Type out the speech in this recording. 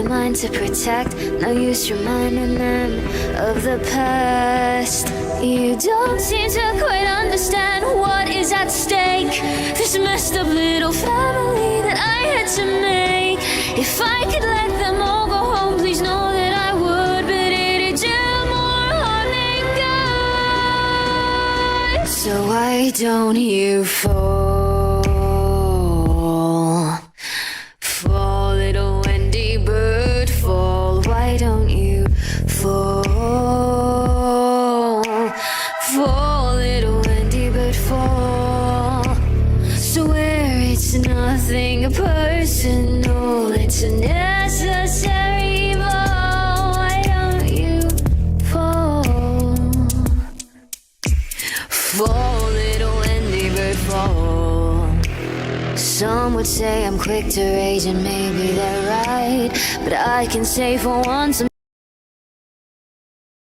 mind to protect. No use reminding them of the past. You don't seem to quite understand what is at stake. This messed up little family that I had to make. If I could let them all go home, please know that I would. But it'd do more harm than good. So why don't you fall? Fall, little Wendy bird, fall. Why don't you fall? Fall, little Wendy bird, fall. Swear it's nothing personal, it's a necessary evil. Why don't you fall? Fall, little Wendy bird, fall. Some would say I'm quick to rage, and maybe they're right, but I can say for once I'm